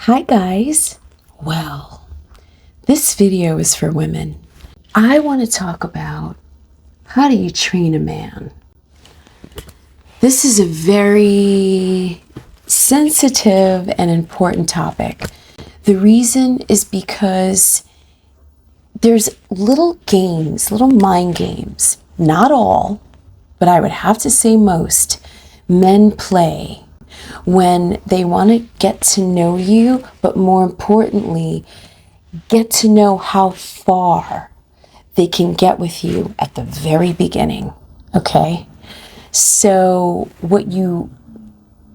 Hi guys. Well, this video is for women. I want to talk about how do you train a man. This is a very sensitive and important topic. The reason is because there's little games, little mind games, not all, but I would have to say most, men play when they want to get to know you, but more importantly, get to know how far they can get with you at the very beginning. Okay? So what you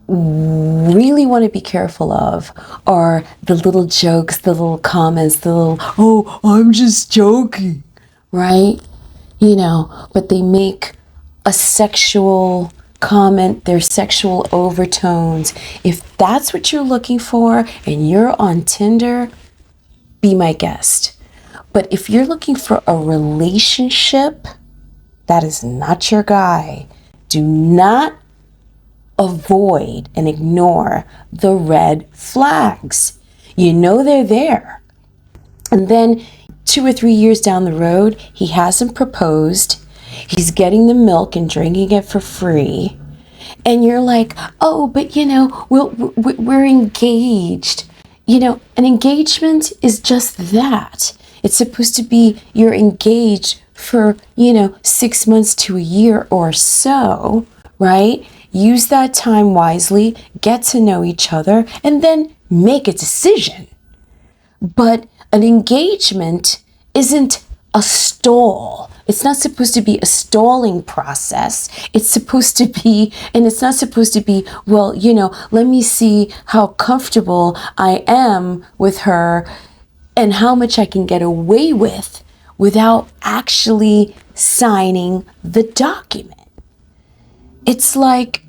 really want to be careful of are the little jokes, the little comments, the little, oh, I'm just joking, right? But they make a sexual comment, their sexual overtones. If that's what you're looking for and you're on Tinder, be my guest. But if you're looking for a relationship, that is not your guy. Do not avoid and ignore the red flags. You know they're there. And then 2 or 3 years down the road, he hasn't proposed. He's getting the milk and drinking it for free. And you're like, oh, but we're engaged. An engagement is just that. It's supposed to be you're engaged for, 6 months to a year or so, right? Use that time wisely, get to know each other, and then make a decision. But an engagement isn't a stall. It's not supposed to be a stalling process. It's supposed to be, and it's not supposed to be, well, let me see how comfortable I am with her and how much I can get away with without actually signing the document. It's like,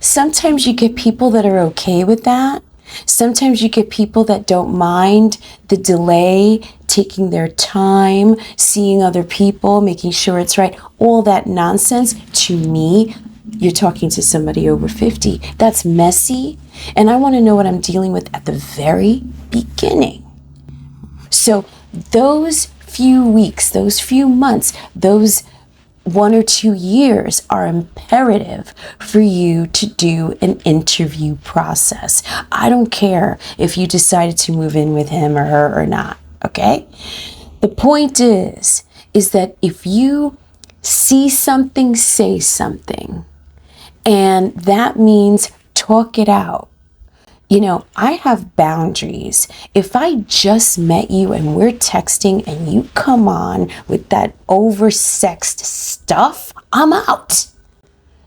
sometimes you get people that are okay with that. Sometimes you get people that don't mind the delay, taking their time, seeing other people, making sure it's right. All that nonsense, to me, you're talking to somebody over 50. That's messy. And I want to know what I'm dealing with at the very beginning. So those few weeks, those few months, those 1 or 2 years are imperative for you to do an interview process. I don't care if you decided to move in with him or her or not, okay? The point is that if you see something, say something. And that means talk it out. I have boundaries. If I just met you and we're texting and you come on with that oversexed stuff, I'm out.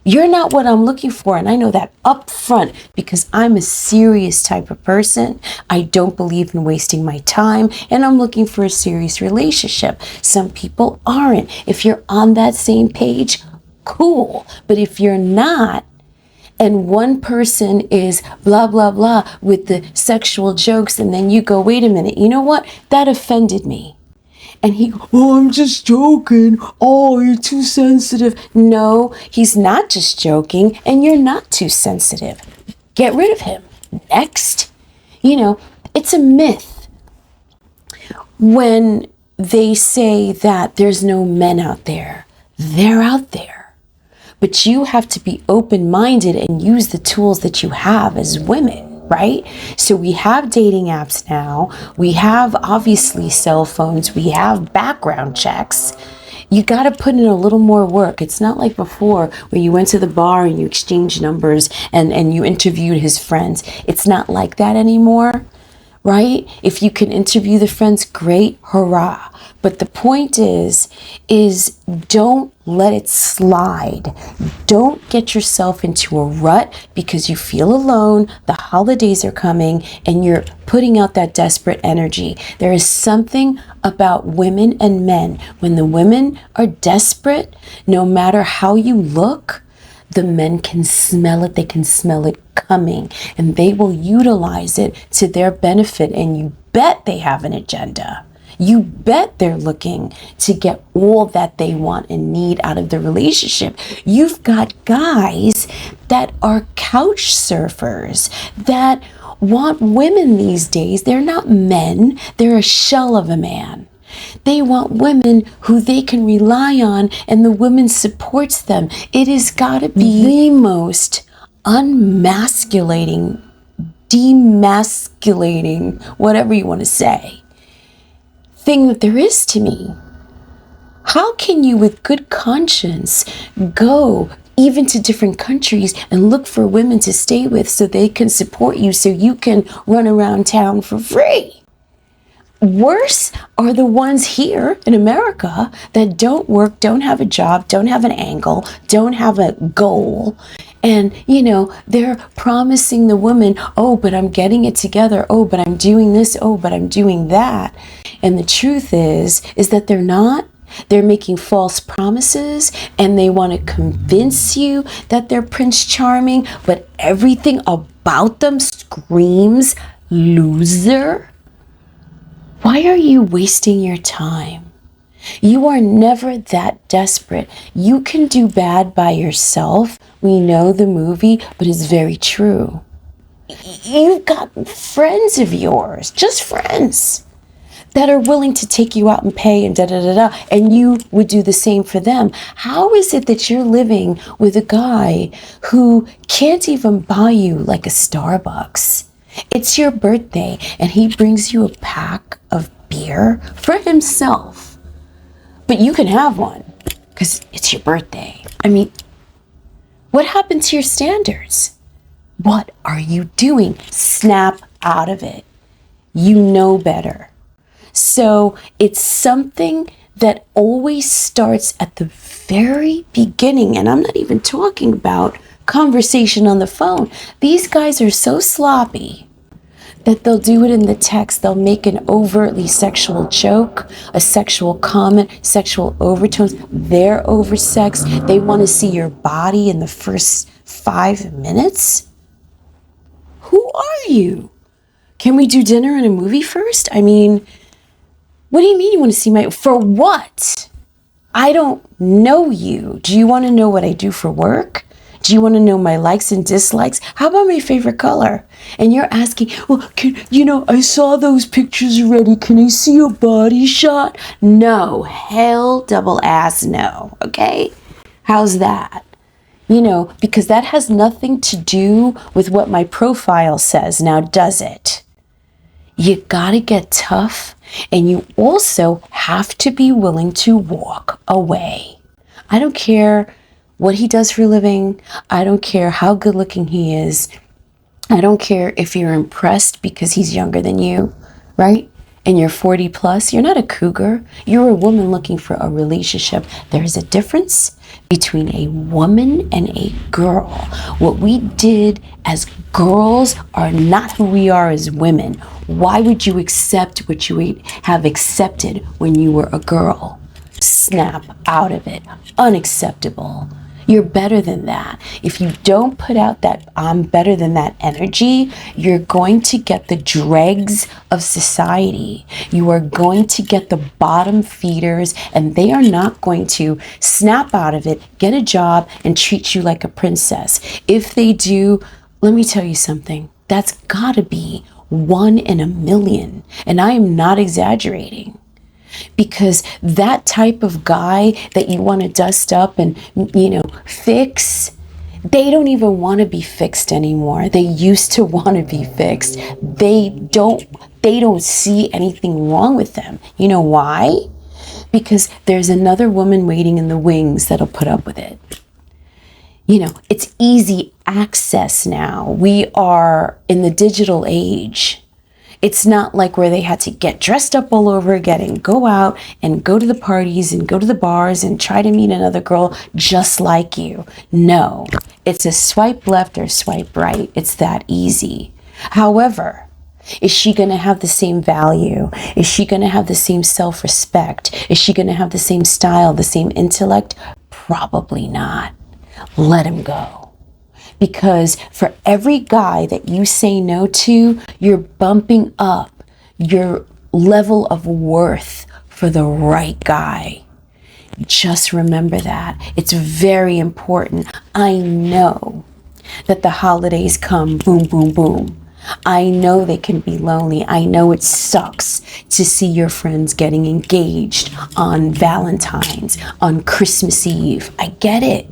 You're not what I'm looking for, and I know that up front because I'm a serious type of person. I don't believe in wasting my time, and I'm looking for a serious relationship. Some people aren't. If you're on that same page, cool. But if you're not, and one person is blah, blah, blah with the sexual jokes, and then you go, wait a minute, you know what? That offended me. And he, oh, I'm just joking. Oh, you're too sensitive. No, he's not just joking, and you're not too sensitive. Get rid of him. Next. It's a myth when they say that there's no men out there. They're out there. But you have to be open-minded and use the tools that you have as women, right? So we have dating apps now. We have, obviously, cell phones. We have background checks. You got to put in a little more work. It's not like before where you went to the bar and you exchanged numbers and you interviewed his friends. It's not like that anymore, right? If you can interview the friends, great, hurrah. But the point is don't let it slide. Don't get yourself into a rut because you feel alone, the holidays are coming, and you're putting out that desperate energy. There is something about women and men. When the women are desperate, no matter how you look, the men can smell it. They can smell it coming, and they will utilize it to their benefit, and you bet they have an agenda. You bet they're looking to get all that they want and need out of the relationship. You've got guys that are couch surfers, that want women these days. They're not men. They're a shell of a man. They want women who they can rely on, and the woman supports them. It has got to be the most unmasculating, demasculating, whatever you want to say, thing that there is to me. How can you, with good conscience, go even to different countries and look for women to stay with so they can support you, so you can run around town for free? Worse are the ones here in America that don't work, don't have a job, don't have an angle, don't have a goal. And, they're promising the woman, oh, but I'm getting it together. Oh, but I'm doing this. Oh, but I'm doing that. And the truth is that they're not. They're making false promises, and they want to convince you that they're Prince Charming, but everything about them screams loser. Why are you wasting your time? You are never that desperate. You can do bad by yourself. We know the movie, but it's very true. You've got friends of yours, just friends, that are willing to take you out and pay and da-da-da-da, and you would do the same for them. How is it that you're living with a guy who can't even buy you like a Starbucks? It's your birthday, and he brings you a pack of beer for himself. But you can have one, because it's your birthday. I mean, what happened to your standards? What are you doing? Snap out of it. You know better. So it's something that always starts at the very beginning. And I'm not even talking about conversation on the phone. These guys are so sloppy that they'll do it in the text. They'll make an overtly sexual joke, a sexual comment, sexual overtones. They're oversexed. They want to see your body in the first 5 minutes. Who are you? Can we do dinner and a movie first? I mean, what do you mean you want to see my... For what? I don't know you. Do you want to know what I do for work? Do you want to know my likes and dislikes? How about my favorite color? And you're asking, well, I saw those pictures already. Can I see your body shot? No. Hell double ass no. Okay? How's that? Because that has nothing to do with what my profile says. Now, does it? You gotta get tough, and you also have to be willing to walk away. I don't care what he does for a living. I don't care how good looking he is. I don't care if you're impressed because he's younger than you, right? And you're 40 plus. You're not a cougar. You're a woman looking for a relationship. There's a difference between a woman and a girl. What we did as girls are not who we are as women. Why would you accept what you have accepted when you were a girl? Snap out of it. Unacceptable. You're better than that. If you don't put out that I'm better than that energy, you're going to get the dregs of society. You are going to get the bottom feeders, and they are not going to snap out of it, get a job, and treat you like a princess. If they do, let me tell you something. That's gotta be 1 in a million. And I am not exaggerating. Because that type of guy that you want to dust up and, fix, they don't even want to be fixed anymore. They used to want to be fixed. They don't see anything wrong with them. You know why? Because there's another woman waiting in the wings that'll put up with it. It's easy access now. We are in the digital age. It's not like where they had to get dressed up all over again and go out and go to the parties and go to the bars and try to meet another girl just like you. No, it's a swipe left or swipe right. It's that easy. However, is she going to have the same value? Is she going to have the same self-respect? Is she going to have the same style, the same intellect? Probably not. Let him go. Because for every guy that you say no to, you're bumping up your level of worth for the right guy. Just remember that. It's very important. I know that the holidays come boom, boom, boom. I know they can be lonely. I know it sucks to see your friends getting engaged on Valentine's, on Christmas Eve. I get it.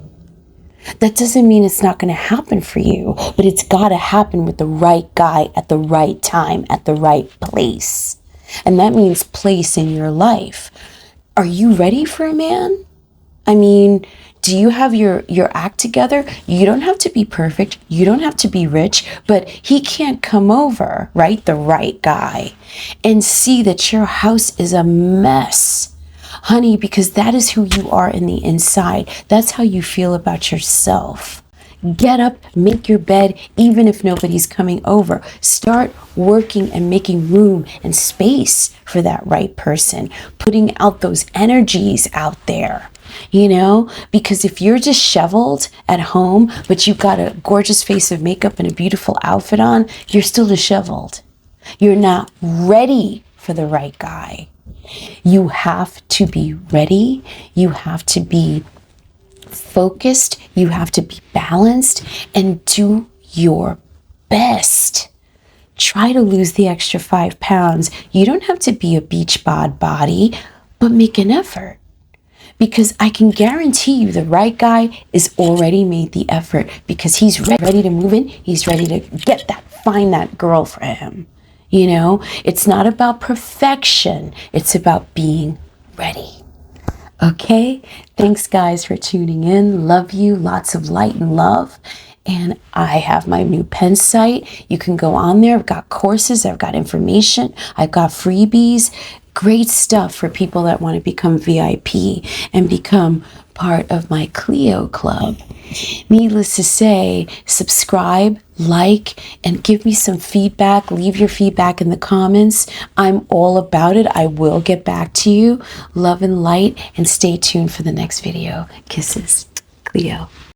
That doesn't mean it's not going to happen for you, but it's got to happen with the right guy at the right time, at the right place. And that means place in your life. Are you ready for a man? I mean, do you have your act together? You don't have to be perfect. You don't have to be rich, but he can't come over, right? The right guy, and see that your house is a mess. Honey, because that is who you are in the inside. That's how you feel about yourself. Get up, make your bed, even if nobody's coming over. Start working and making room and space for that right person. Putting out those energies out there, you know? Because if you're disheveled at home, but you've got a gorgeous face of makeup and a beautiful outfit on, you're still disheveled. You're not ready for the right guy. You have to be ready. You have to be focused. You have to be balanced and do your best. Try to lose the extra 5 pounds. You don't have to be a beach bod body, but make an effort. Because I can guarantee you the right guy is already made the effort because he's ready to move in. He's ready to find that girl for him. You know, it's not about perfection. It's about being ready. Okay? Thanks, guys, for tuning in. Love you. Lots of light and love. And I have my new pen site. You can go on there. I've got courses. I've got information. I've got freebies. Great stuff for people that want to become VIP and become part of my Clio Club. Needless to say, subscribe, like, and give me some feedback. Leave your feedback in the comments. I'm all about it. I will get back to you. Love and light, and stay tuned for the next video. Kisses. Cleo.